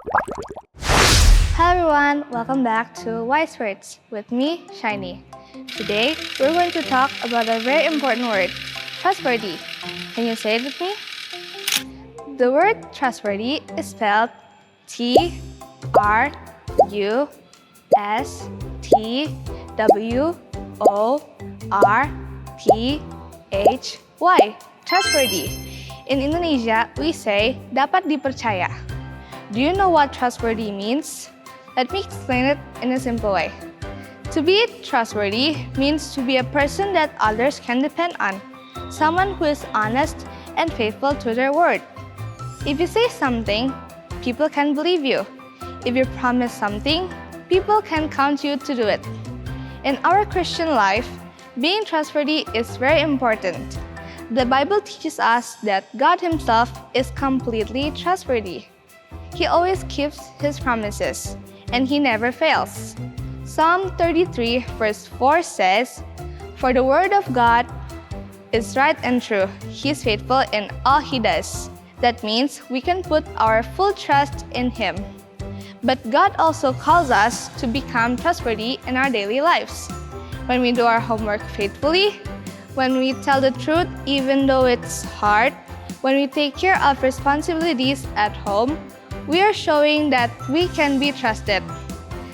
Hi everyone, welcome back to Wise Words with me, Shiny. Today, we're going to talk about a very important word, trustworthy. Can you say it with me? The word trustworthy is spelled Trustworthy. Trustworthy. In Indonesia, we say dapat dipercaya. Do you know what trustworthy means? Let me explain it in a simple way. To be trustworthy means to be a person that others can depend on, someone who is honest and faithful to their word. If you say something, people can believe you. If you promise something, people can count you to do it. In our Christian life, being trustworthy is very important. The Bible teaches us that God Himself is completely trustworthy. He always keeps His promises, and He never fails. Psalm 33 verse 4 says, "For the word of God is right and true. He is faithful in all He does." That means we can put our full trust in Him. But God also calls us to become trustworthy in our daily lives. When we do our homework faithfully, when we tell the truth even though it's hard, when we take care of responsibilities at home, we are showing that we can be trusted.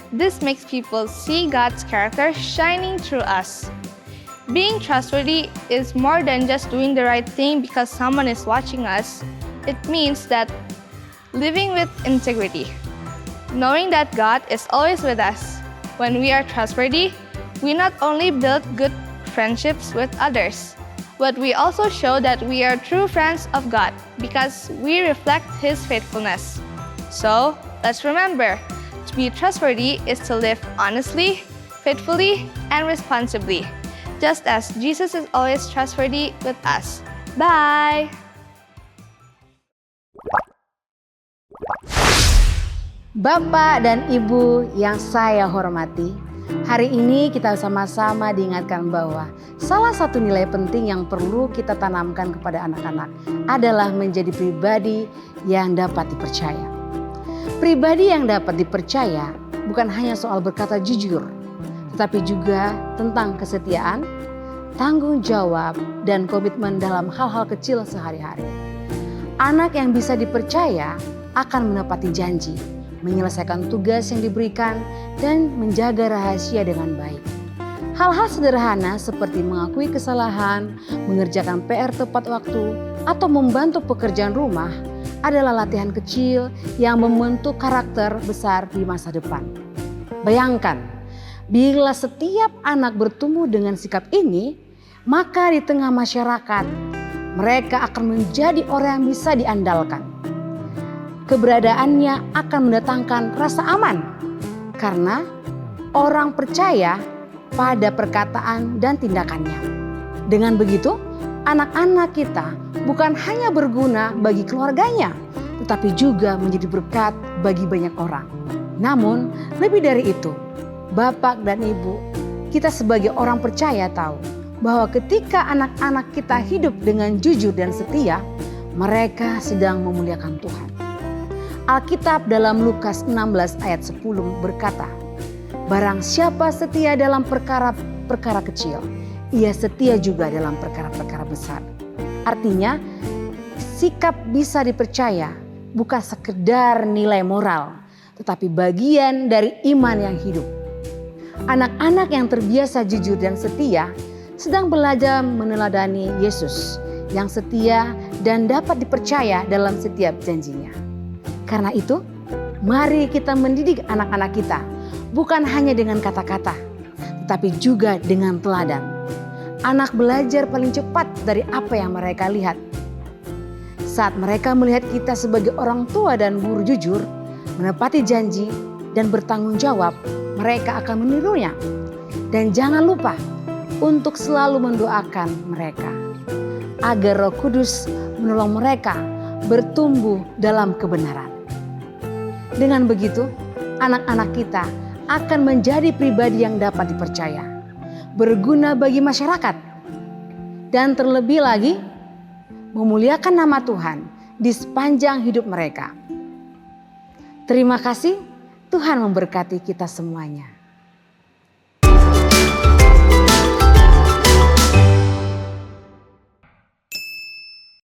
This makes people see God's character shining through us. Being trustworthy is more than just doing the right thing because someone is watching us. It means that living with integrity, knowing that God is always with us. When we are trustworthy, we not only build good friendships with others, but we also show that we are true friends of God because we reflect His faithfulness. So, let's remember, to be trustworthy is to live honestly, faithfully, and responsibly, just as Jesus is always trustworthy with us. Bye! Bapak dan Ibu yang saya hormati, hari ini kita sama-sama diingatkan bahwa salah satu nilai penting yang perlu kita tanamkan kepada anak-anak adalah menjadi pribadi yang dapat dipercaya. Pribadi yang dapat dipercaya bukan hanya soal berkata jujur, tetapi juga tentang kesetiaan, tanggung jawab, dan komitmen dalam hal-hal kecil sehari-hari. Anak yang bisa dipercaya akan menepati janji, menyelesaikan tugas yang diberikan, dan menjaga rahasia dengan baik. Hal-hal sederhana seperti mengakui kesalahan, mengerjakan PR tepat waktu, atau membantu pekerjaan rumah adalah latihan kecil yang membentuk karakter besar di masa depan. Bayangkan, bila setiap anak bertumbuh dengan sikap ini, maka di tengah masyarakat, mereka akan menjadi orang yang bisa diandalkan. Keberadaannya akan mendatangkan rasa aman karena orang percaya pada perkataan dan tindakannya. Dengan begitu, anak-anak kita bukan hanya berguna bagi keluarganya, tetapi juga menjadi berkat bagi banyak orang. Namun, lebih dari itu, Bapak dan Ibu, kita sebagai orang percaya tahu bahwa ketika anak-anak kita hidup dengan jujur dan setia, mereka sedang memuliakan Tuhan. Alkitab dalam Lukas 16 ayat 10 berkata, "Barang siapa setia dalam perkara-perkara kecil, ia setia juga dalam perkara-perkara besar." Artinya, sikap bisa dipercaya bukan sekedar nilai moral, tetapi bagian dari iman yang hidup. Anak-anak yang terbiasa jujur dan setia sedang belajar meneladani Yesus yang setia dan dapat dipercaya dalam setiap janjinya. Karena itu, mari kita mendidik anak-anak kita bukan hanya dengan kata-kata, tetapi juga dengan teladan. Anak belajar paling cepat dari apa yang mereka lihat. Saat mereka melihat kita sebagai orang tua dan guru jujur, menepati janji, dan bertanggung jawab, mereka akan menirunya. Dan jangan lupa untuk selalu mendoakan mereka agar Roh Kudus menolong mereka bertumbuh dalam kebenaran. Dengan begitu, anak-anak kita akan menjadi pribadi yang dapat dipercaya, berguna bagi masyarakat, dan terlebih lagi memuliakan nama Tuhan di sepanjang hidup mereka. Terima kasih, Tuhan memberkati kita semuanya.